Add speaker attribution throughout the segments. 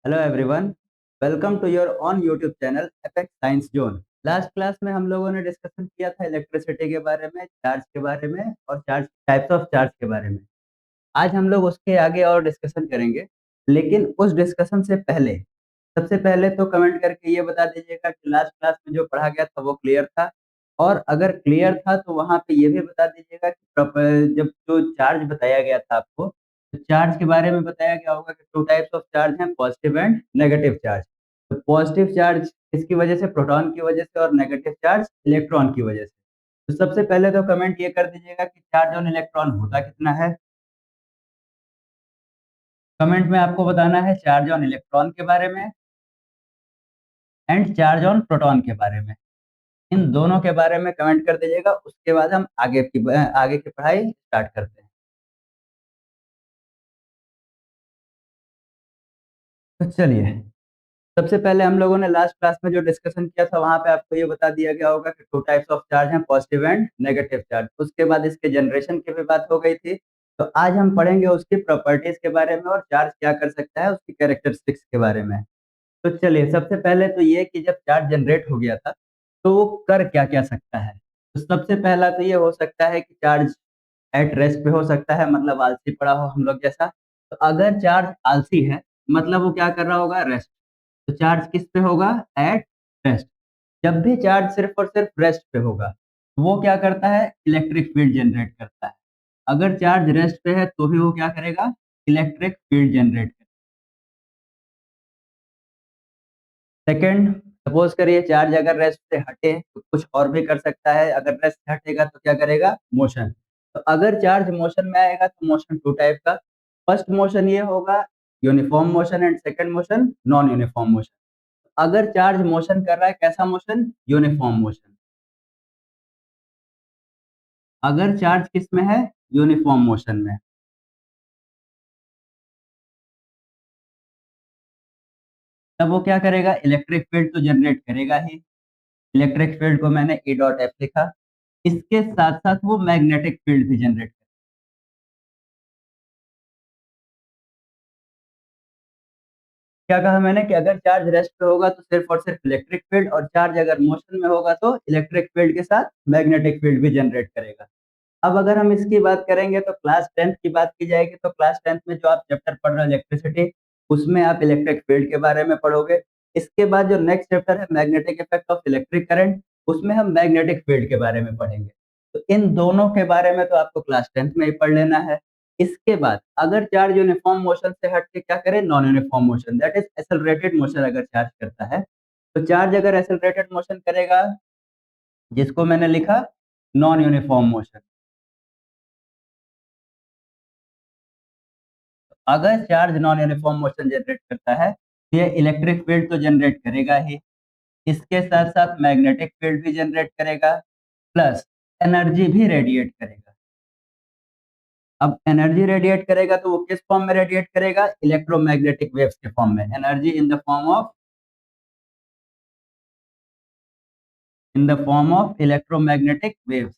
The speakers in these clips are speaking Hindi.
Speaker 1: Hello everyone, welcome to your own YouTube channel Apex Science Zone. Last class में हम लोगों ने डिस्कशन किया था इलेक्ट्रिसिटी के बारे में, चार्ज के बारे में और चार्ज टाइप्स ऑफ चार्ज के बारे में। आज हम लोग उसके आगे और डिस्कशन करेंगे, लेकिन उस डिस्कशन से पहले सबसे पहले तो कमेंट करके ये बता दीजिएगा कि लास्ट क्लास में जो पढ़ा गया था वो क्लियर था, और अगर क्लियर था तो वहाँ पे ये भी बता दीजिएगा कि जब जो चार्ज बताया गया था आपको, तो चार्ज के बारे में बताया गया होगा कि टू टाइप्स ऑफ चार्ज हैं, पॉजिटिव एंड नेगेटिव चार्ज। तो पॉजिटिव चार्ज किसकी वजह से? प्रोटॉन की वजह से, और नेगेटिव चार्ज इलेक्ट्रॉन की वजह से। तो सबसे पहले तो कमेंट ये कर दीजिएगा कि चार्ज ऑन इलेक्ट्रॉन होता कितना है। कमेंट में आपको बताना है चार्ज ऑन इलेक्ट्रॉन के बारे में एंड चार्ज ऑन प्रोटॉन के बारे में। इन दोनों के बारे में कमेंट कर दीजिएगा, उसके बाद हम आगे की पढ़ाई स्टार्ट करते हैं। तो चलिए, सबसे पहले हम लोगों ने लास्ट क्लास में जो डिस्कशन किया था वहां पे आपको ये बता दिया गया होगा कि टू टाइप्स ऑफ चार्ज हैं, पॉजिटिव एंड नेगेटिव चार्ज। उसके बाद इसके जनरेशन की भी बात हो गई थी। तो आज हम पढ़ेंगे उसकी प्रॉपर्टीज के बारे में और चार्ज क्या कर सकता है, उसकी कैरेक्टरिस्टिक्स के बारे में। तो चलिए, सबसे पहले तो ये कि जब चार्ज जनरेट हो गया था तो वो कर क्या क्या सकता है। तो सबसे पहला तो ये हो सकता है कि चार्ज एट रेस्ट पे हो सकता है, मतलब आलसी पड़ा हो हम लोग जैसा। तो अगर चार्ज आलसी है, मतलब वो क्या कर रहा होगा? रेस्ट। तो चार्ज किस पे होगा? At rest. जब भी चार्ज सिर्फ और सिर्फ रेस्ट पे होगा, वो क्या करता है? इलेक्ट्रिक फील्ड जनरेट करता है। अगर चार्ज रेस्ट पे है तो भी वो क्या करेगा? Electric field generate. Second, suppose करिए चार्ज अगर रेस्ट से हटे तो कुछ और भी कर सकता है। अगर रेस्ट से हटेगा तो क्या करेगा? मोशन। तो अगर चार्ज मोशन में आएगा तो मोशन टू टाइप का। फर्स्ट मोशन ये होगा uniform motion, and second motion non uniform motion. अगर चार्ज मोशन कर रहा है, कैसा मोशन? Uniform motion. अगर चार्ज किस में है? यूनिफॉर्म मोशन में। तब वो क्या करेगा? इलेक्ट्रिक फील्ड तो जनरेट करेगा ही। इलेक्ट्रिक फील्ड को मैंने ई डॉट एफ लिखा। इसके साथ साथ वो मैग्नेटिक फील्ड भी जनरेट। क्या कहा मैंने? कि अगर चार्ज रेस्ट पे होगा तो सिर्फ और सिर्फ इलेक्ट्रिक फील्ड, और चार्ज अगर मोशन में होगा तो इलेक्ट्रिक फील्ड के साथ मैग्नेटिक फील्ड भी जनरेट करेगा। अब अगर हम इसकी बात करेंगे तो क्लास टेंथ की बात की जाएगी, तो क्लास टेंथ में जो आप चैप्टर पढ़ रहे हो इलेक्ट्रिसिटी, उसमें आप इलेक्ट्रिक फील्ड के बारे में पढ़ोगे। इसके बाद जो नेक्स्ट चैप्टर है magnetic effect of electric current, उसमें हम मैग्नेटिक फील्ड के बारे में पढ़ेंगे। तो इन दोनों के बारे में तो आपको क्लास टेंथ में ही पढ़ लेना है। इसके बाद अगर चार्ज यूनिफॉर्म मोशन से हट के क्या करे? Non uniform motion, that is accelerated motion अगर चार्ज करता है। तो चार्ज अगर एक्सेलरेटेड मोशन करेगा, जिसको मैंने लिखा नॉन यूनिफॉर्म मोशन। अगर charge non uniform motion generate करता है तो ये इलेक्ट्रिक फील्ड तो जनरेट करेगा ही, इसके साथ साथ मैग्नेटिक फील्ड भी जनरेट करेगा, प्लस एनर्जी भी रेडिएट करेगा। अब एनर्जी रेडिएट करेगा तो वो किस फॉर्म में रेडिएट करेगा? इलेक्ट्रोमैग्नेटिक वेव्स के फॉर्म में। Energy in the form of electromagnetic waves.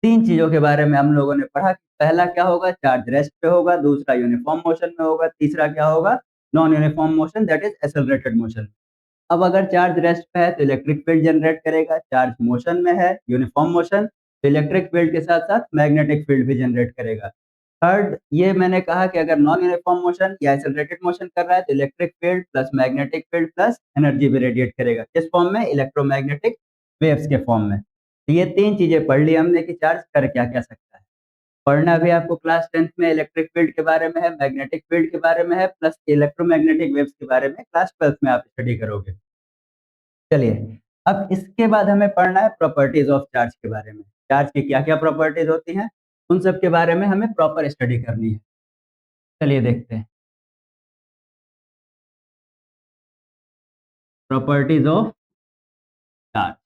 Speaker 1: तीन चीजों के बारे में हम लोगों ने पढ़ा कि पहला क्या होगा? चार्ज रेस्ट पे होगा, दूसरा यूनिफॉर्म मोशन में होगा, तीसरा क्या होगा? Non uniform motion, that is accelerated motion. अब अगर चार्ज रेस्ट पे है तो इलेक्ट्रिक फील्ड जनरेट करेगा, चार्ज मोशन में है यूनिफॉर्म मोशन, तो इलेक्ट्रिक फील्ड के साथ साथ मैग्नेटिक फील्ड भी जनरेट करेगा। थर्ड, ये मैंने कहा कि अगर नॉन यूनिफॉर्म मोशन या एक्सेलरेटेड मोशन कर रहा है तो electric field plus magnetic field plus energy भी रेडिएट करेगा। किस फॉर्म में? इलेक्ट्रोमैग्नेटिक वेव्स के फॉर्म में। तो ये तीन चीजें पढ़ ली हमने कि चार्ज कर क्या क्या सकता है। पढ़ना भी आपको क्लास टेंथ में इलेक्ट्रिक फील्ड के बारे में है, मैग्नेटिक फील्ड के बारे में है, प्लस इलेक्ट्रोमैग्नेटिक वेव्स के बारे में क्लास ट्वेल्थ में आप स्टडी करोगे। चलिए, अब इसके बाद हमें पढ़ना है प्रॉपर्टीज ऑफ चार्ज के बारे में। चार्ज की क्या क्या प्रॉपर्टीज होती हैं, उन सब के बारे में हमें प्रॉपर स्टडी करनी है। चलिए देखते हैं प्रॉपर्टीज ऑफ चार्ज।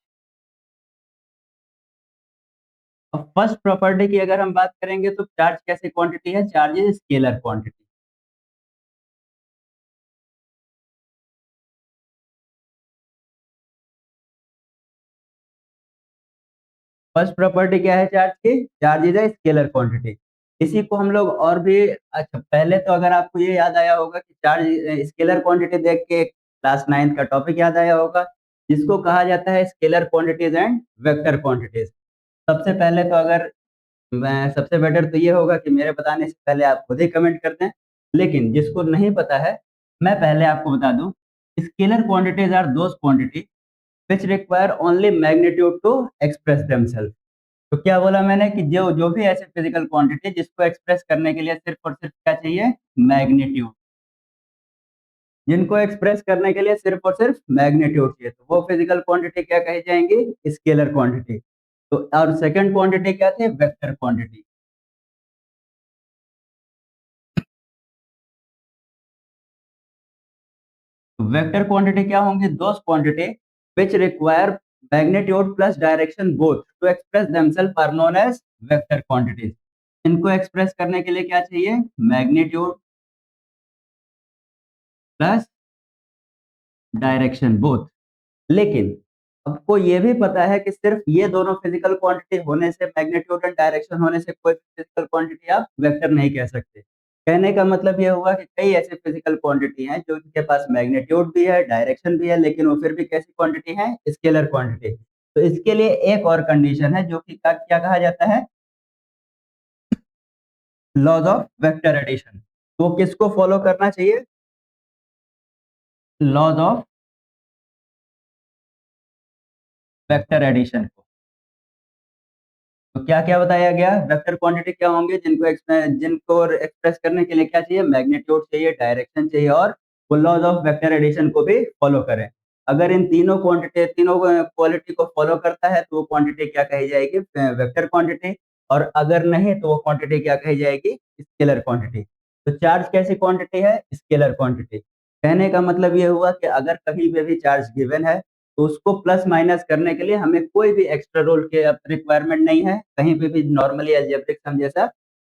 Speaker 1: अब फर्स्ट प्रॉपर्टी की अगर हम बात करेंगे तो चार्ज कैसी क्वांटिटी है? Charge is scalar quantity. First property क्या है चार्ज की? Charge is a scalar quantity. इसी को हम लोग और भी अच्छा, पहले तो अगर आपको ये याद आया होगा कि चार्ज स्केलर क्वांटिटी देख के क्लास 9th का टॉपिक याद आया होगा, जिसको कहा जाता है scalar quantities and vector quantities. सबसे पहले तो अगर मैं सबसे बेटर तो ये होगा कि मेरे बताने से पहले आप खुद ही कमेंट कर दें, लेकिन जिसको नहीं पता है मैं पहले आपको बता दूं, scalar quantities are those quantity which require only magnitude to express themselves। तो क्या बोला मैंने कि जो जो भी ऐसे फिजिकल क्वांटिटी जिसको एक्सप्रेस करने के लिए सिर्फ और सिर्फ क्या चाहिए, मैग्नीट्यूड। जिनको एक्सप्रेस करने के लिए सिर्फ और सिर्फ मैग्नीट्यूड चाहिए, तो वो फिजिकल क्वांटिटी क्या कही जाएंगी, स्केलर क्वांटिटी। तो और सेकंड क्वांटिटी क्या थी, वेक्टर क्वांटिटी। वेक्टर क्वांटिटी क्या होंगी, those quantity which require magnitude plus direction both to express themselves are known as vector quantities। इनको एक्सप्रेस करने के लिए क्या चाहिए, मैग्नीट्यूड प्लस डायरेक्शन बोथ। लेकिन आपको ये भी पता है कि सिर्फ ये दोनों फिजिकल क्वांटिटी होने से, मैग्नीट्यूड एंड डायरेक्शन होने से कोई फिजिकल क्वांटिटी आप वेक्टर नहीं कह सकते। कहने का मतलब ये हुआ कि कई ऐसे फिजिकल क्वांटिटी हैं जो इनके पास मैग्नीट्यूड भी है, डायरेक्शन भी है, लेकिन वो फिर भी कैसी क्वांटिटी है, स्केलर क्वांटिटी। तो इसके लिए एक और कंडीशन है जो कि क्या कहा जाता है, लॉज ऑफ वेक्टर एडिशन। तो किसको फॉलो करना चाहिए, लॉज ऑफ वेक्टर एडिशन को। तो क्या क्या बताया गया, वेक्टर क्वांटिटी क्या होंगे, जिनको एक्सप्रेस करने के लिए क्या चाहिए, मैग्नीट्यूड चाहिए, डायरेक्शन चाहिए, और वो लॉज ऑफ वेक्टर एडिशन को भी फॉलो करें। अगर इन तीनों क्वांटिटी, तीनों क्वालिटी को फॉलो करता है तो वो क्वांटिटी क्या कही जाएगी, वेक्टर क्वांटिटी। और अगर नहीं तो वो क्वांटिटी क्या कही जाएगी, स्केलर क्वांटिटी। तो चार्ज कैसी क्वांटिटी है, स्केलर क्वांटिटी। कहने का मतलब ये हुआ कि अगर कहीं पे भी चार्ज गिवन है तो उसको प्लस माइनस करने के लिए हमें कोई भी एक्स्ट्रा रोल के रिक्वायरमेंट नहीं है, कहीं पे भी नॉर्मली अलजेब्रिक सम जैसा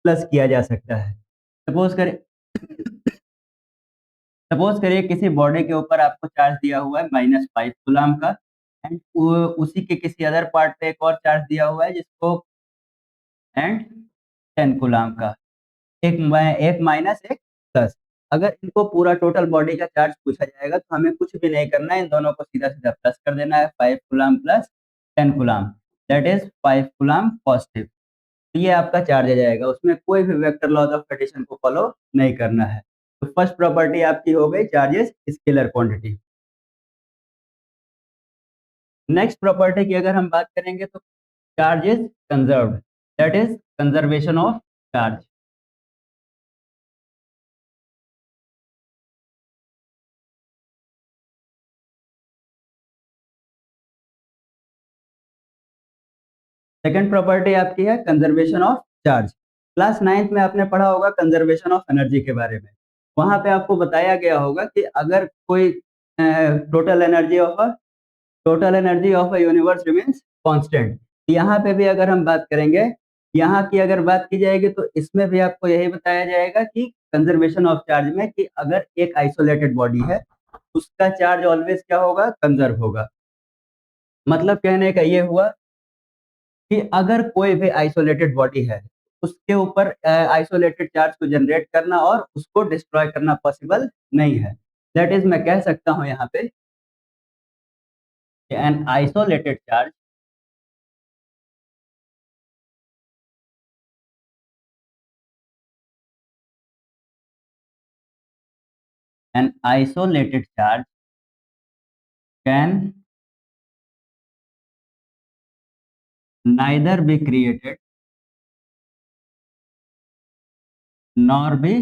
Speaker 1: प्लस किया जा सकता है। सपोज करें सपोज करिए किसी बॉडी के ऊपर आपको चार्ज दिया हुआ है -5 कूलम का, एंड उसी के किसी अदर पार्ट पे एक और चार्ज दिया हुआ है जिसको एंड 10 कूलम का, एक माइनस एक प्लस। अगर इनको पूरा टोटल बॉडी का चार्ज पूछा जाएगा तो हमें कुछ भी नहीं करना है, इन दोनों को सीधा सीधा प्लस कर देना है, 5 coulomb plus 10 coulomb, that is 5 coulomb positive. तो ये आपका चार्ज आ जाएगा, उसमें कोई भी वेक्टर लॉज ऑफ एडिशन को फॉलो नहीं करना है। तो फर्स्ट प्रॉपर्टी आपकी हो गई charges scalar quantity. Next property की अगर हम बात करेंगे तो charge is conserved, that is conservation of charge. Second property आपकी है conservation of charge. Class 9th में आपने पढ़ा होगा कंजर्वेशन ऑफ एनर्जी के बारे में। वहां पे आपको बताया गया होगा कि अगर कोई total energy of total energy of a universe remains constant. यहाँ पे भी अगर हम बात करेंगे, यहाँ की अगर बात की जाएगी तो इसमें भी आपको यही बताया जाएगा कि कंजर्वेशन ऑफ चार्ज में कि अगर एक आइसोलेटेड बॉडी है उसका चार्ज ऑलवेज क्या होगा, कंजर्व होगा। मतलब कहने का ये हुआ कि अगर कोई भी आइसोलेटेड बॉडी है उसके ऊपर आइसोलेटेड चार्ज को जनरेट करना और उसको डिस्ट्रॉय करना पॉसिबल नहीं है। दैट इज मैं कह सकता हूं यहाँ पे an isolated charge an isolated charge can neither be created nor be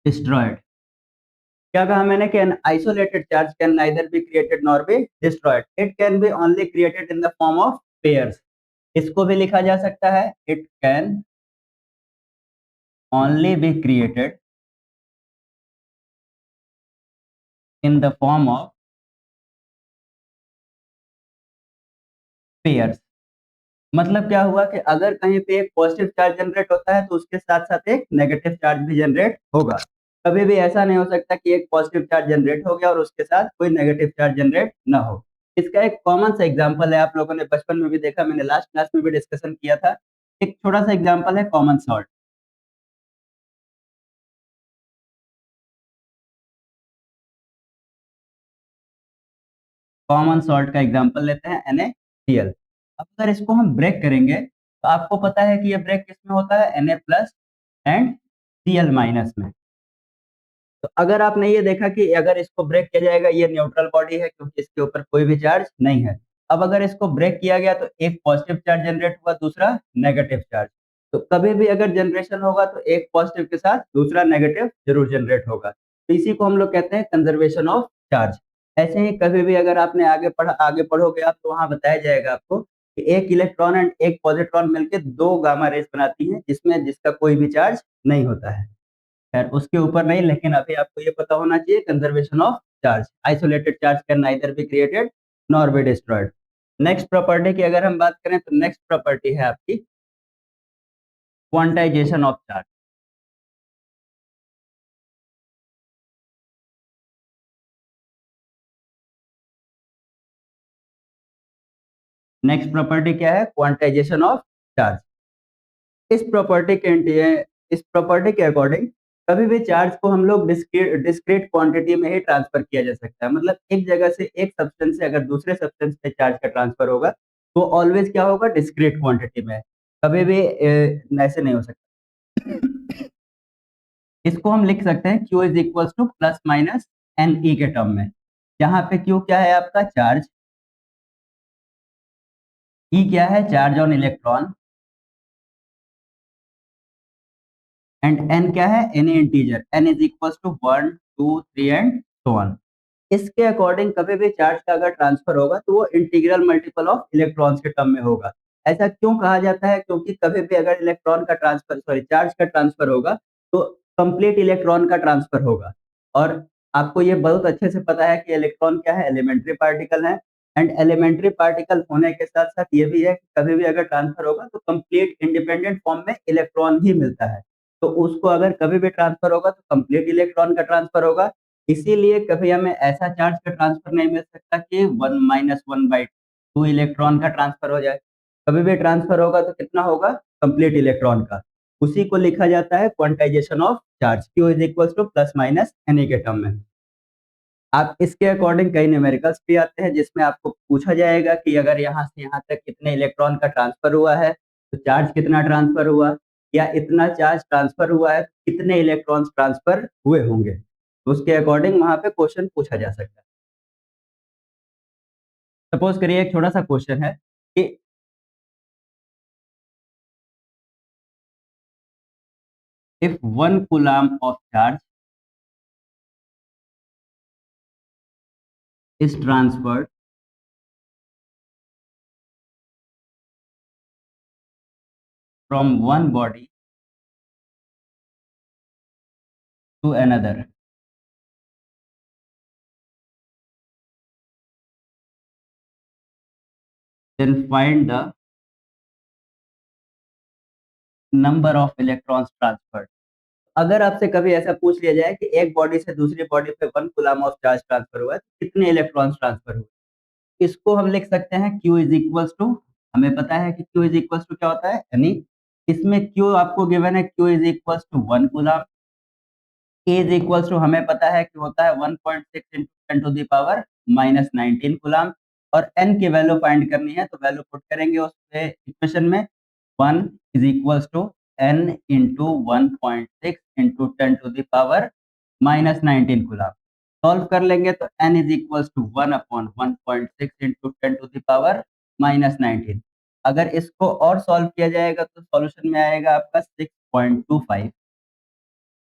Speaker 1: destroyed. क्या कहा मैंने कि an isolated charge can neither be created nor be destroyed, it can be only created in the form of pairs. इसको भी लिखा जा सकता है, it can only be created in the form of pairs। मतलब क्या हुआ कि अगर कहीं पे एक पॉजिटिव चार्ज जनरेट होता है तो उसके साथ साथ एक नेगेटिव चार्ज भी जनरेट होगा। कभी भी ऐसा नहीं हो सकता कि एक पॉजिटिव चार्ज जनरेट हो गया और उसके साथ कोई नेगेटिव चार्ज जनरेट ना हो। इसका एक कॉमन सा एग्जांपल है, आप लोगों ने बचपन में भी देखा, मैंने लास्ट क्लास में भी डिस्कशन किया था। एक छोटा सा एग्जांपल है कॉमन सॉल्ट। कॉमन सॉल्ट का एग्जांपल लेते हैं NaCl। अब अगर इसको हम ब्रेक करेंगे तो आपको पता है कि ये ब्रेक किसमें होता है, Na plus and Cl minus में। तो अगर आपने ये देखा कि अगर इसको ब्रेक किया जाएगा, ये न्यूट्रल बॉडी है क्योंकि इसके ऊपर कोई भी चार्ज नहीं है। अब अगर इसको ब्रेक किया गया तो एक पॉजिटिव चार्ज जनरेट हुआ, दूसरा नेगेटिव चार्ज। तो कभी भी अगर जनरेशन होगा तो एक पॉजिटिव के साथ दूसरा नेगेटिव जरूर जनरेट होगा, तो इसी को हम लोग कहते हैं कंजर्वेशन ऑफ चार्ज। ऐसे ही कभी भी अगर आपने आगे पढ़ोगे आप, तो वहां बताया जाएगा आपको कि एक इलेक्ट्रॉन एंड एक पॉजिट्रॉन मिलकर दो गामा रेस बनाती हैं, जिसमें जिसका कोई भी चार्ज नहीं होता है। खैर उसके ऊपर नहीं, लेकिन अभी आपको ये पता होना चाहिए conservation of charge. Isolated charge can neither be created nor be destroyed. Next property की अगर हम बात करें तो नेक्स्ट प्रॉपर्टी है आपकी quantization of charge. Next property क्या है, क्वांटाइजेशन ऑफ चार्ज। इस प्रॉपर्टी के इस प्रॉपर्टी के अकॉर्डिंग कभी भी चार्ज को हम लोग डिस्क्रीट क्वांटिटी में ही ट्रांसफर किया जा सकता है। मतलब एक जगह से एक सब्सटेंस से अगर दूसरे सब्सटेंस पे चार्ज का ट्रांसफर होगा तो ऑलवेज क्या होगा, डिस्क्रीट क्वांटिटी में। कभी भी ऐसे नहीं हो सकता। इसको हम लिख सकते हैं Q is equal to plus minus n e के टर्म में। यहाँ पे Q क्या है आपका चार्ज, E क्या है charge on electron, and n क्या है any integer, n is equal to 1 2 3 and so on. इसके अकॉर्डिंग कभी भी चार्ज का अगर ट्रांसफर होगा तो वो इंटीग्रल मल्टीपल ऑफ इलेक्ट्रॉन्स के टर्म में होगा। ऐसा क्यों कहा जाता है, क्योंकि कभी भी अगर इलेक्ट्रॉन का ट्रांसफर सॉरी चार्ज का ट्रांसफर होगा तो कंप्लीट इलेक्ट्रॉन का ट्रांसफर होगा। और आपको ये बहुत अच्छे से पता है कि इलेक्ट्रॉन क्या है, एलिमेंट्री पार्टिकल है। एंड एलिमेंट्री पार्टिकल होने के साथ साथ ये भी है कि कभी भी अगर ट्रांसफर होगा तो कंप्लीट इंडिपेंडेंट फॉर्म में इलेक्ट्रॉन ही मिलता है। तो उसको अगर कभी भी ट्रांसफर होगा तो कंप्लीट इलेक्ट्रॉन का ट्रांसफर होगा। इसीलिए कभी हमें ऐसा चार्ज का ट्रांसफर नहीं मिल सकता कि 1 - 1/2 इलेक्ट्रॉन का ट्रांसफर हो जाए। कभी भी ट्रांसफर होगा तो कितना होगा, कंप्लीट इलेक्ट्रॉन का। उसी को लिखा जाता है quantization of charge, Q is equal to plus minus n के टर्म में। आप इसके अकॉर्डिंग कई न्यूमेरिकल्स भी आते हैं जिसमें आपको पूछा जाएगा कि अगर यहाँ से यहाँ तक कितने इलेक्ट्रॉन का ट्रांसफर हुआ है तो चार्ज कितना ट्रांसफर हुआ, या इतना चार्ज ट्रांसफर हुआ है तो कितने इलेक्ट्रॉन्स ट्रांसफर हुए होंगे। तो उसके अकॉर्डिंग वहां पे क्वेश्चन पूछा जा सकता है। सपोज करिए एक छोटा सा क्वेश्चन है कि if 1 coulomb of charge is transferred from one body to another, then find the number of electrons transferred। अगर आपसे कभी ऐसा पूछ लिया जाए कि एक बॉडी से दूसरी बॉडी पे 1 कूलम ऑफ चार्ज ट्रांसफर हुआ है तो कितने इलेक्ट्रॉन्स ट्रांसफर हुए, इसको हम लिख सकते हैं Q इज इक्वल टू, हमें पता है कि Q इज इक्वल टू क्या होता है, यानी इसमें Q आपको गिवन है Q is equal to 1 coulomb. A is equal to हमें पता है कि होता है 1.6 इंटू 10⁻⁻19 कूलम। और n की वैल्यू फाइंड करनी है तो वैल्यू पुट करेंगे उस पे इक्वेशन में। 1 is equal to n into 1.6 into 10⁻⁻19 coulomb. Solve कर लेंगे तो n is equal to 1/1.6 into 10⁻⁻19। अगर इसको और सॉल्व किया जाएगा तो सॉल्यूशन में आएगा आपका 6.25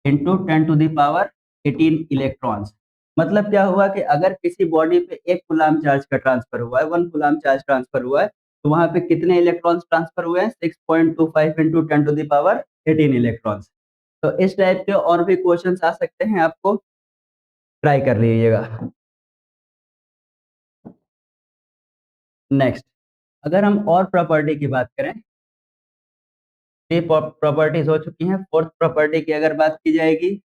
Speaker 1: इंटू 10⁻18 इलेक्ट्रॉन्स। मतलब क्या हुआ कि अगर किसी बॉडी पे 1 कूलम चार्ज का ट्रांसफर हुआ है, 1 कूलम चार्ज ट्रांसफर हुआ है, तो वहां पे कितने इलेक्ट्रॉन्स ट्रांसफर हुए हैं, 6.25 इंटू 10⁻18 इलेक्ट्रॉन्स। तो इस टाइप के और भी क्वेश्चंस आ सकते हैं, आपको ट्राई कर लीजिएगा। नेक्स्ट, अगर हम और प्रॉपर्टी की बात करें, ये प्रॉपर्टीज हो चुकी हैं। फोर्थ प्रॉपर्टी की अगर बात की जाएगी,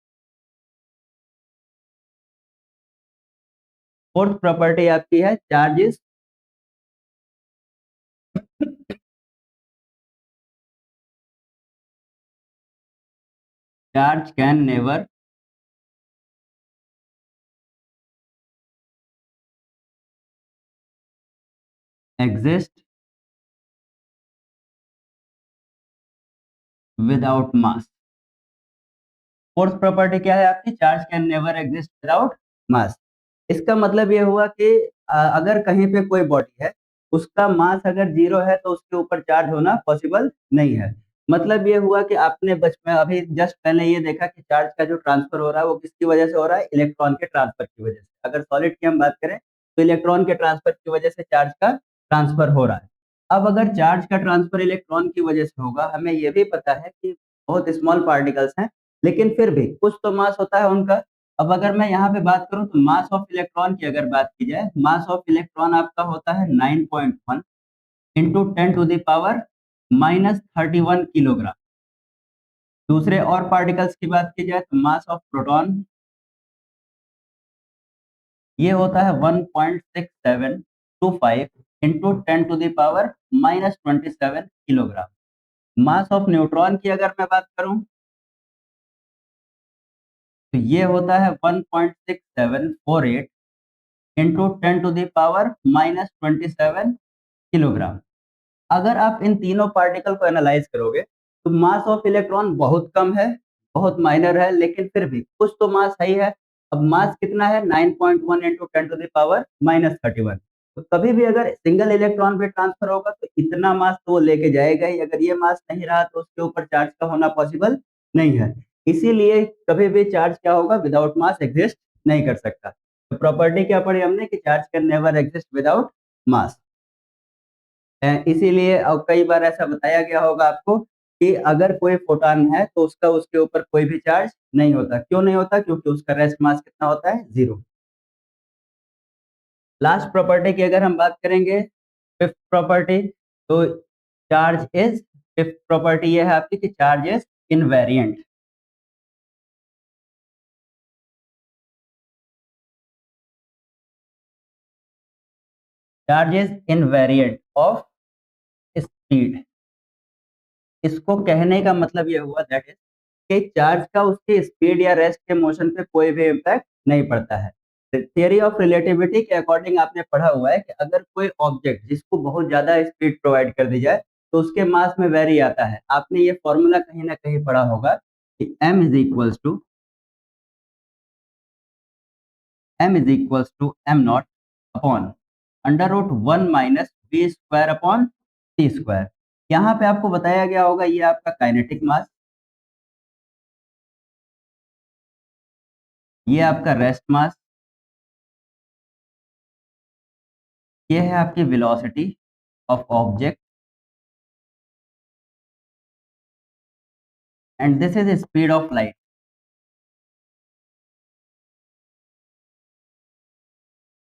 Speaker 1: फोर्थ प्रॉपर्टी आपकी है charge is charge can never exist without mass. Fourth property क्या है आपकी? Charge can never exist without mass. इसका मतलब ये हुआ कि अगर कहीं पे कोई बॉडी है, उसका मास अगर जीरो है तो उसके ऊपर चार्ज होना पॉसिबल नहीं है। मतलब ये हुआ कि आपने बचपन अभी जस्ट पहले ये देखा कि चार्ज का जो ट्रांसफर हो रहा है वो किसकी वजह से हो रहा है? इलेक्ट्रॉन के ट्रांसफर की वजह से। अगर सॉलिड की हम बात करें तो इलेक्ट्रॉन के ट्रांसफर की वजह से चार्ज का ट्रांसफर हो रहा है। अब अगर चार्ज का ट्रांसफर इलेक्ट्रॉन की वजह से होगा, हमें ये भी पता है कि बहुत स्मॉल पार्टिकल्स हैं, लेकिन फिर भी कुछ तो मास होता है उनका। अब अगर मैं यहाँ पे बात करूँ तो मास ऑफ इलेक्ट्रॉन की अगर बात की जाए, मास ऑफ इलेक्ट्रॉन आपका होता है 9.1 इंटू 10⁻⁻31 किलोग्राम। दूसरे और पार्टिकल्स की बात की जाए तो मास ऑफ प्रोटॉन ये होता है 1.6725 into 10⁻⁻27 kilogram. Mass of neutron की अगर मैं बात करूं तो ये होता है 1.6748 इंटू 10⁻⁻27 किलोग्राम। अगर आप इन तीनों पार्टिकल को एनालाइज करोगे तो मास ऑफ इलेक्ट्रॉन बहुत कम है, बहुत माइनर है, लेकिन फिर भी कुछ तो मास है ही है। अब मास कितना है? 9.1 इंटू 10⁻⁻31। तो कभी भी अगर सिंगल इलेक्ट्रॉन भी ट्रांसफर होगा तो इतना मास तो वो लेके जाएगा ही। अगर ये मास नहीं रहा तो उसके ऊपर चार्ज का होना पॉसिबल नहीं है। इसीलिए कभी भी चार्ज क्या होगा? विदाउट मास एग्जिस्ट नहीं कर सकता। तो प्रॉपर्टी क्या पढ़ी हमने कि charge can never exist without mass. इसीलिए कई बार ऐसा बताया गया होगा आपको कि अगर कोई फोटॉन है तो उसका उसके ऊपर कोई भी चार्ज नहीं होता। क्यों नहीं होता? क्योंकि उसका रेस्ट मास कितना होता है? जीरो। लास्ट प्रॉपर्टी की अगर हम बात करेंगे, फिफ्थ प्रॉपर्टी, तो चार्ज इज, फिफ्थ प्रॉपर्टी ये है आपकी कि charge is invariant. Charge is invariant of speed. इसको कहने का मतलब ये हुआ दैट इज कि चार्ज का उसके स्पीड या रेस्ट के मोशन पे कोई भी इम्पैक्ट नहीं पड़ता है। थियरी ऑफ रिलेटिविटी के अकॉर्डिंग आपने पढ़ा हुआ है कि अगर कोई ऑब्जेक्ट जिसको बहुत ज्यादा स्पीड प्रोवाइड कर दी जाए तो उसके मास में वेरी आता है। आपने ये फॉर्मूला कहीं ना कहीं पढ़ा होगा कि m is equals to m naught upon under root 1 - v² upon t²। यहाँ पे आपको बताया गया होगा ये आपका काइनेटिक मास, ये आपका रेस्ट मास, ये है आपकी velocity of object, and this is speed of light.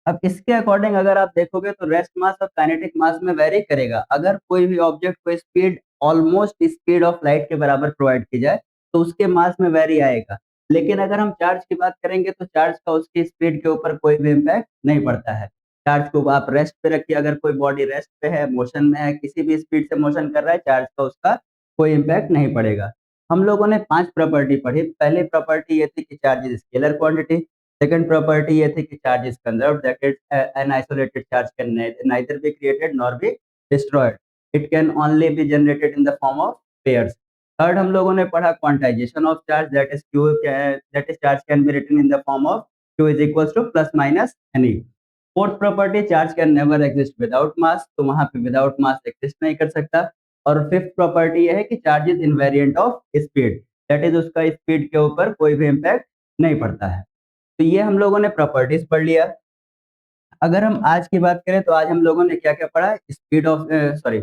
Speaker 1: अब इसके अकॉर्डिंग अगर आप देखोगे तो रेस्ट मास और काइनेटिक मास में वेरी करेगा। अगर कोई भी ऑब्जेक्ट को speed almost speed of light के बराबर प्रोवाइड की जाए तो उसके मास में वेरी आएगा। लेकिन अगर हम चार्ज की बात करेंगे तो चार्ज का उसकी स्पीड के ऊपर कोई भी इम्पैक्ट नहीं पड़ता है। चार्ज को आप रेस्ट पे रखिए, अगर कोई बॉडी रेस्ट पे है, मोशन में है, किसी भी स्पीड से मोशन कर रहा है, चार्ज का उसका कोई इम्पैक्ट नहीं पड़ेगा। हम लोगों ने 5 प्रॉपर्टी पढ़ी। पहली प्रॉपर्टी ये थी कि charge is scalar quantity. Second property ये थी कि charge is conserved, that is an isolated charge can neither be created nor be destroyed, it can only be generated in the form of pairs। Third हम लोगों ने पढ़ा quantization of charge, that is Q, that is charge can be written in the form of q is equals to plus minus ne। Fourth property charge can never exist without mass, तो वहां पे विदाउट मास एग्जिस्ट नहीं कर सकता। और फिफ्थ प्रॉपर्टी ये है कि charge is invariant of speed, that is उसका स्पीड के ऊपर कोई भी इम्पैक्ट नहीं पड़ता है। तो ये हम लोगों ने प्रॉपर्टीज पढ़ लिया। अगर हम आज की बात करें तो आज हम लोगों ने क्या क्या पढ़ा? Speed of sorry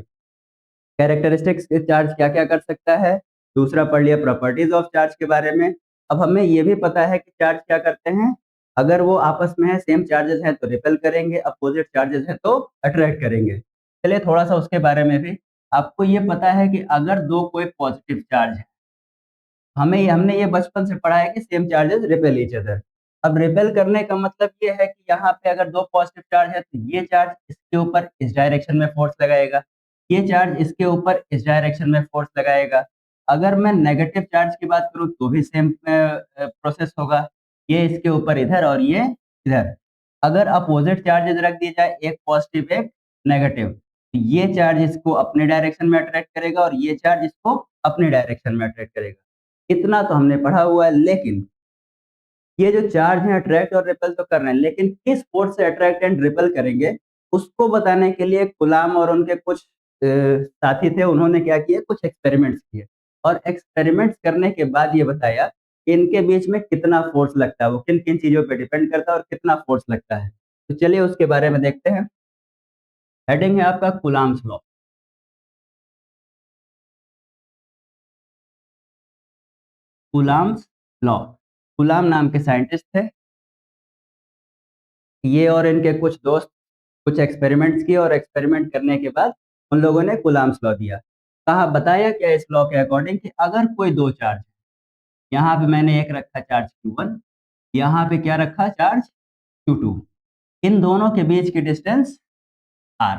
Speaker 1: characteristics charge क्या क्या कर सकता है। दूसरा पढ़ लिया प्रॉपर्टीज ऑफ चार्ज के बारे में। अब हमें ये भी पता है कि चार्ज क्या करते हैं। अगर वो आपस में है, सेम चार्जेस हैं तो रिपेल करेंगे, अपोजिट चार्जेस हैं तो अट्रैक्ट करेंगे। चलिए थोड़ा सा उसके बारे में भी। आपको ये पता है कि अगर दो कोई पॉजिटिव चार्ज है, हमने ये बचपन से पढ़ा है कि same charges repel each other. अब रिपेल करने का मतलब ये है कि यहाँ पे अगर दो पॉजिटिव चार्ज है तो ये चार्ज इसके ऊपर इस डायरेक्शन में फोर्स लगाएगा, ये चार्ज इसके ऊपर इस डायरेक्शन में फोर्स लगाएगा। अगर मैं नेगेटिव चार्ज की बात करूँ तो भी सेम प्रोसेस होगा। ये इसके ऊपर इधर और ये इधर। अगर अपोजिट चार्जेस रख दिए जाए, एक पॉजिटिव एक नेगेटिव, तो ये चार्ज इसको अपने डायरेक्शन में अट्रैक्ट करेगा और ये चार्ज इसको अपने डायरेक्शन में अट्रैक्ट करेगा। इतना तो हमने पढ़ा हुआ है, लेकिन ये जो चार्ज है अट्रैक्ट और रिपेल तो कर रहे हैं, लेकिन किस फोर्स से अट्रैक्ट एंड रिपेल करेंगे उसको बताने के लिए कुलाम और उनके कुछ साथी थे, उन्होंने क्या किया, कुछ एक्सपेरिमेंट्स किए और एक्सपेरिमेंट्स करने के बाद ये बताया कि इनके बीच में कितना फोर्स लगता है, वो किन किन चीजों पे डिपेंड करता है और कितना फोर्स लगता है। तो चलिए उसके बारे में देखते हैं। हेडिंग है आपका कुलाम्स लॉ। Coulomb's law. कुलाम नाम के साइंटिस्ट थे, ये और इनके कुछ दोस्त कुछ एक्सपेरिमेंट्स किए और एक्सपेरिमेंट करने के बाद उन लोगों ने कुलाम्स लॉ दिया। कहा, बताया क्या इस लॉ के अकॉर्डिंग कि अगर कोई दो चार्ज, यहाँ पे मैंने एक रखा चार्ज Q1, यहाँ पे क्या रखा चार्ज Q2, इन दोनों के बीच की डिस्टेंस R।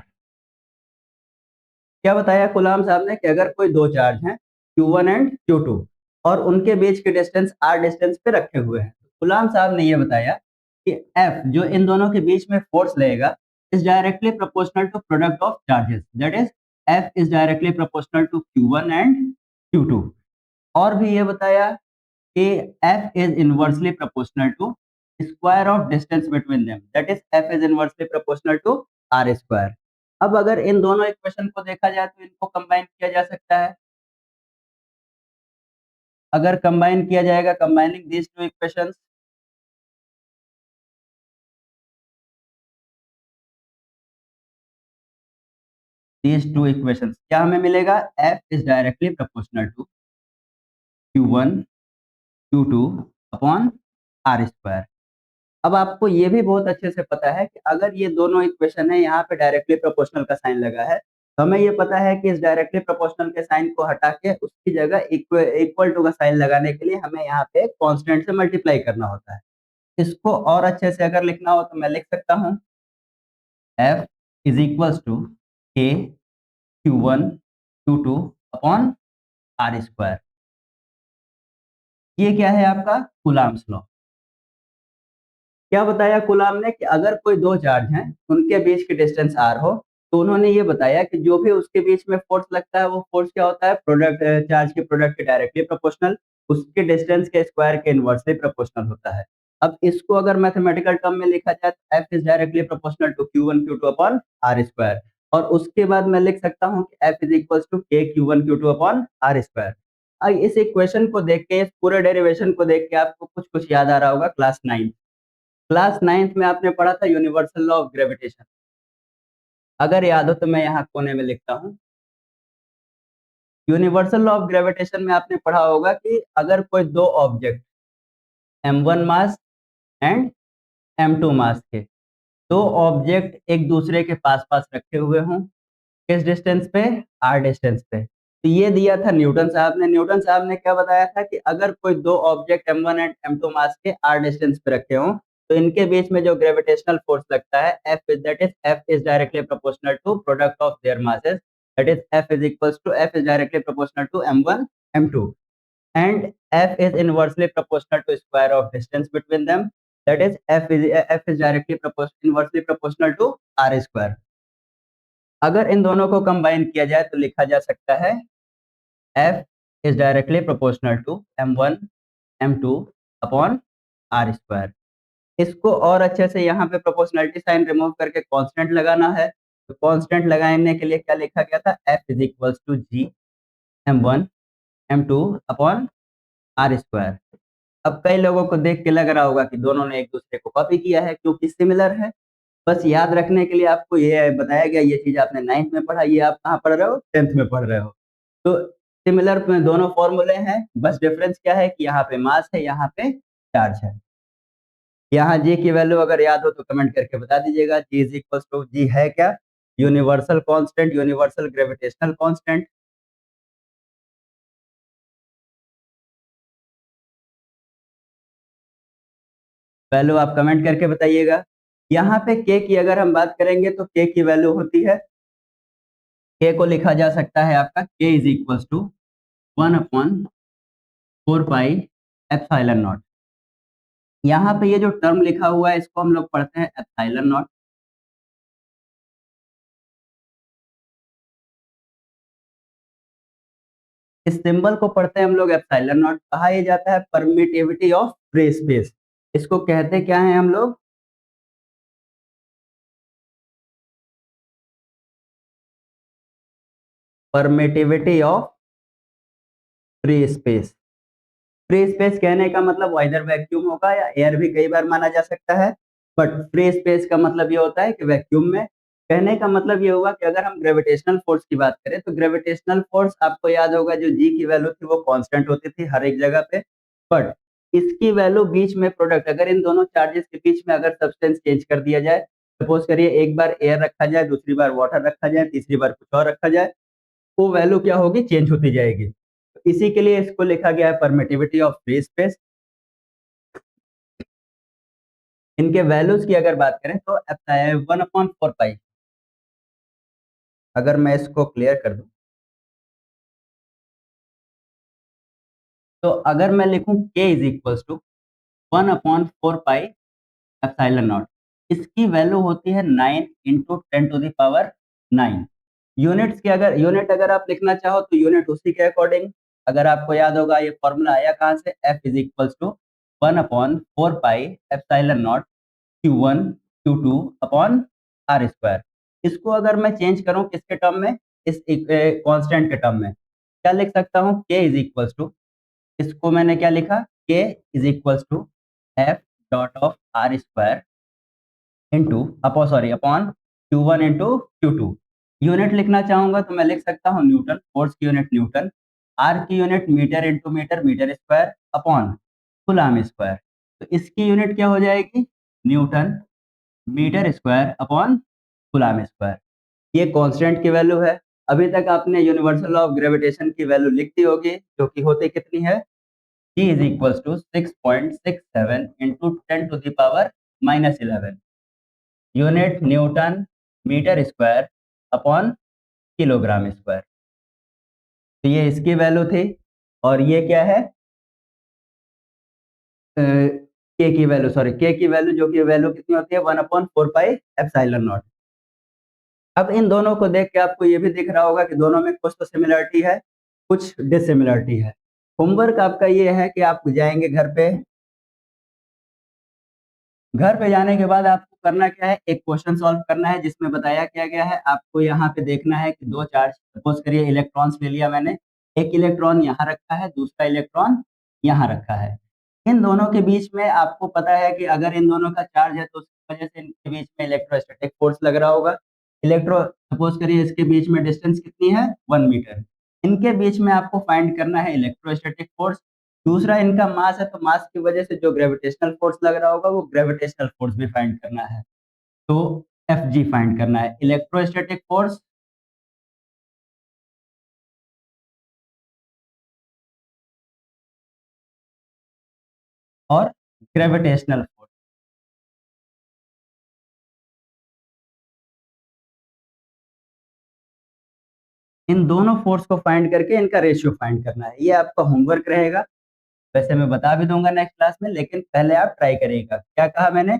Speaker 1: क्या बताया कुलाम साहब ने कि अगर कोई दो चार्ज हैं Q1 एंड Q2 और उनके बीच की डिस्टेंस R डिस्टेंस पे रखे हुए हैं, कुलाम साहब ने ये बताया कि F जो इन दोनों के बीच में फोर्स लगेगा is directly proportional to product of charges, that is F is directly proportional to Q1 and Q2। और भी ये बताया कि F is inversely proportional to square of distance between them, that is F is inversely proportional to R square। अब अगर इन दोनों इक्वेशन को देखा जाए तो इनको कंबाइन किया जा सकता है। अगर कंबाइन किया जाएगा, combining these two equations, these two equations क्या हमें मिलेगा, F is directly proportional to Q1 Q2 upon R square। अब आपको ये भी बहुत अच्छे से पता है कि अगर ये दोनों इक्वेशन है, यहाँ पे डायरेक्टली प्रोपोर्शनल का साइन लगा है, तो हमें ये पता है कि इस डायरेक्टली प्रोपोर्शनल के साइन को हटा के उसकी जगह इक्वल टू का साइन लगाने के लिए हमें यहाँ पे कांस्टेंट से मल्टीप्लाई करना होता है। इसको और अच्छे से अगर लिखना हो तो मैं लिख सकता हूँ F is equals to K Q1 Q2 upon R square. ये क्या है आपका कूलम्ब्स लॉ। क्या बताया कुलाम ने कि अगर कोई दो चार्ज हैं उनके बीच की डिस्टेंस r हो, तो उन्होंने ये बताया कि जो भी उसके बीच में फोर्स लगता है वो फोर्स क्या होता है, प्रोडक्ट चार्ज के प्रोडक्ट के डायरेक्टली प्रोपोर्शनल, उसके डिस्टेंस के स्क्वायर के इनवर्सली प्रोपोर्शनल होता है। अब इसको अगर मैथमेटिकल टर्म में लिखा जाए तो f is directly proportional to Q1 Q2 upon R square, और उसके बाद मैं लिख सकता हूँ कि f is equal to K Q1 Q2 upon R square. इस इक्वेशन को देख के, इस पूरे डेरिवेशन को देख के आपको कुछ कुछ याद आ रहा होगा क्लास नाइन्थ में आपने पढ़ा था यूनिवर्सल लॉ ऑफ ग्रेविटेशन। अगर याद हो तो मैं यहाँ कोने में लिखता हूँ। यूनिवर्सल लॉ ऑफ ग्रेविटेशन में आपने पढ़ा होगा कि अगर कोई दो object m1 mass and m2 मास के दो ऑब्जेक्ट एक दूसरे के पास पास रखे हुए हों, किस डिस्टेंस पे, r डिस्टेंस पे, तो ये दिया था न्यूटन साहब ने। न्यूटन साहब ने क्या बताया था कि अगर कोई दो ऑब्जेक्ट m1 एंड m2 मास के r डिस्टेंस पे रखे हों तो इनके बीच में जो ग्रेविटेशनल फोर्स लगता है F is directly proportional to product of their masses, that is F is directly proportional to m1 m2 and F is inversely proportional to square of distance between them, that is F is directly inversely proportional to R square। अगर इन दोनों को कंबाइन किया जाए तो लिखा जा सकता है F is directly proportional to m1 m2 upon R square. इसको और अच्छे से यहाँ पे प्रोपोर्शनलिटी साइन रिमूव करके कांस्टेंट लगाना है, तो कांस्टेंट लगाने के लिए क्या लिखा गया था, F is equals to G m1 m2 upon R square. अब कई लोगों को देख के लग रहा होगा कि दोनों ने एक दूसरे को कॉपी किया है क्योंकि सिमिलर है। बस याद रखने के लिए आपको ये बताया गया, ये चीज आपने 9th में पढ़ा, ये आप कहाँ पढ़ रहे हो, 10th में पढ़ रहे हो। तो सिमिलर में दोनों फॉर्मूले हैं, बस डिफरेंस क्या है कि यहाँ पे मास है, यहाँ पे चार्ज है। यहाँ जी की वैल्यू अगर याद हो तो कमेंट करके बता दीजिएगा। जी इज इक्वल टू, जी है क्या, universal constant, universal gravitational constant. Value आप कमेंट करके बताइएगा। यहाँ पे के की अगर हम बात करेंगे तो के की वैल्यू होती है के को लिखा जा सकता है आपका K is equal to 1/4 pi epsilon naught. यहाँ पे ये जो टर्म लिखा हुआ है इसको हम लोग पढ़ते हैं एप्सिलॉन नॉट। इस सिंबल को पढ़ते हैं हम लोग एप्सिलॉन नॉट। कहा यह जाता है परमिटिविटी ऑफ फ्री स्पेस। इसको कहते क्या है हम लोग? Permittivity of free space. Free space कहने का मतलब इधर वैक्यूम होगा या एयर भी कई बार माना जा सकता है, बट फ्री स्पेस का मतलब ये होता है कि वैक्यूम में। कहने का मतलब ये होगा कि अगर हम ग्रेविटेशनल फोर्स की बात करें तो ग्रेविटेशनल फोर्स आपको याद होगा जो जी की वैल्यू थी वो कांस्टेंट होती थी हर एक जगह पे, बट इसकी वैल्यू बीच में प्रोडक्ट, अगर इन दोनों चार्जेस के बीच में अगर सब्सटेंस चेंज कर दिया जाए, सपोज करिए एक बार एयर रखा जाए, दूसरी बार वाटर रखा जाए, तीसरी बार कुछ और रखा जाए, वो वैल्यू क्या होगी? चेंज होती जाएगी। तो इसी के लिए इसको लिखा गया है परमिटिविटी ऑफ फ्री स्पेस। इनके वैल्यूज की अगर बात करें तो 1/4 पाई। अगर मैं इसको क्लियर कर दूं तो अगर मैं लिखूं k is equal to 1/4 pi epsilon naught, इसकी वैल्यू होती है 9 × 10⁻⁹। यूनिट्स की अगर यूनिट अगर आप लिखना चाहो तो यूनिट उसी के अकॉर्डिंग, अगर आपको याद होगा ये फॉर्मूला आया कहाँ से? F is equal to 1/4 pi epsilon naught Q1 Q2 अपॉन आर स्क्वायर। इसको अगर मैं चेंज करूं किसके टर्म में? इस कांस्टेंट के टर्म में क्या लिख सकता हूं? K इज इक्वल टू, इसको मैंने क्या लिखा? K is equal to F dot of R square into upon Q1 into Q2। Unit लिखना चाहूंगा तो मैं लिख सकता हूँ न्यूटन, फोर्स की यूनिट न्यूटन, आर की unit metre into metre, metre square upon coulomb square. तो इसकी यूनिट क्या हो जाएगी? Newton metre square upon coulomb square. ये कांस्टेंट की वैल्यू है। अभी तक आपने यूनिवर्सल ऑफ ग्रेविटेशन की वैल्यू लिख दी होगी जो कि होती कितनी है? G is equal to 6.67 into 10⁻⁻11। Unit newton metre square upon kilogram square. तो ये इसकी वैल्यू थी। और ये क्या है? के की वैल्यू, सॉरी के की वैल्यू, जो कि वैल्यू कितनी होती है? 1/4 पाई एप्सिलॉन नॉट। अब इन दोनों को देख के आपको ये भी दिख रहा होगा कि दोनों में कुछ तो सिमिलरिटी है, कुछ डिसिमिलरिटी है। होमवर्क आपका ये है कि आप जाएंगे घर पे, घर पे जाने के बाद आपको करना क्या है? एक क्वेश्चन सॉल्व करना है जिसमें बताया क्या गया है। आपको यहाँ पे देखना है कि दो चार्ज, सपोज करिए इलेक्ट्रॉन्स ले लिया मैंने, एक इलेक्ट्रॉन यहाँ रखा है, दूसरा इलेक्ट्रॉन यहाँ रखा है। इन दोनों के बीच में आपको पता है कि अगर इन दोनों का चार्ज है तो उसकी वजह से इनके बीच में इलेक्ट्रोस्टैटिक फोर्स लग रहा होगा। सपोज करिए इसके बीच में डिस्टेंस कितनी है? 1 मीटर। इनके बीच में आपको फाइंड करना है इलेक्ट्रोस्टैटिक फोर्स। दूसरा इनका मास है तो मास की वजह से जो ग्रेविटेशनल फोर्स लग रहा होगा वो ग्रेविटेशनल फोर्स भी फाइंड करना है। तो एफ जी फाइंड करना है, इलेक्ट्रोस्टैटिक फोर्स और ग्रेविटेशनल फोर्स। इन दोनों फोर्स को फाइंड करके इनका रेशियो फाइंड करना है। ये आपका होमवर्क रहेगा। वैसे मैं बता भी दूंगा नेक्स्ट क्लास में, लेकिन पहले आप ट्राई करिएगा। क्या कहा मैंने?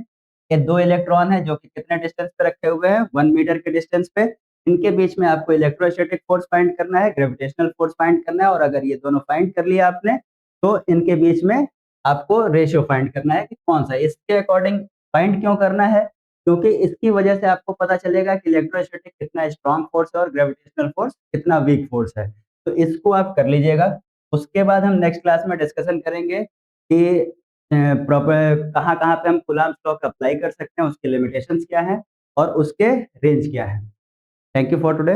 Speaker 1: ये दो इलेक्ट्रॉन है जो कि कितने डिस्टेंस पे रखे हुए हैं? 1 मीटर के डिस्टेंस पे। इनके बीच में आपको इलेक्ट्रोस्टैटिक फोर्स फाइंड करना है, ग्रेविटेशनल फोर्स फाइंड करना है, और अगर ये दोनों फाइंड कर लिया आपने तो इनके बीच में आपको रेशियो फाइंड करना है कि कौन सा। इसके अकॉर्डिंग फाइंड क्यों करना है? क्योंकि इसकी वजह से आपको पता चलेगा कि इलेक्ट्रोस्टैटिक कितना स्ट्रॉन्ग फोर्स है और ग्रेविटेशनल फोर्स कितना वीक फोर्स है। तो इसको आप कर लीजिएगा। उसके बाद हम नेक्स्ट क्लास में डिस्कशन करेंगे कि प्रॉपर कहाँ कहाँ पे हम कूलम्ब लॉ अप्लाई कर सकते हैं, उसके लिमिटेशंस क्या हैं और उसके रेंज क्या है। Thank you for today.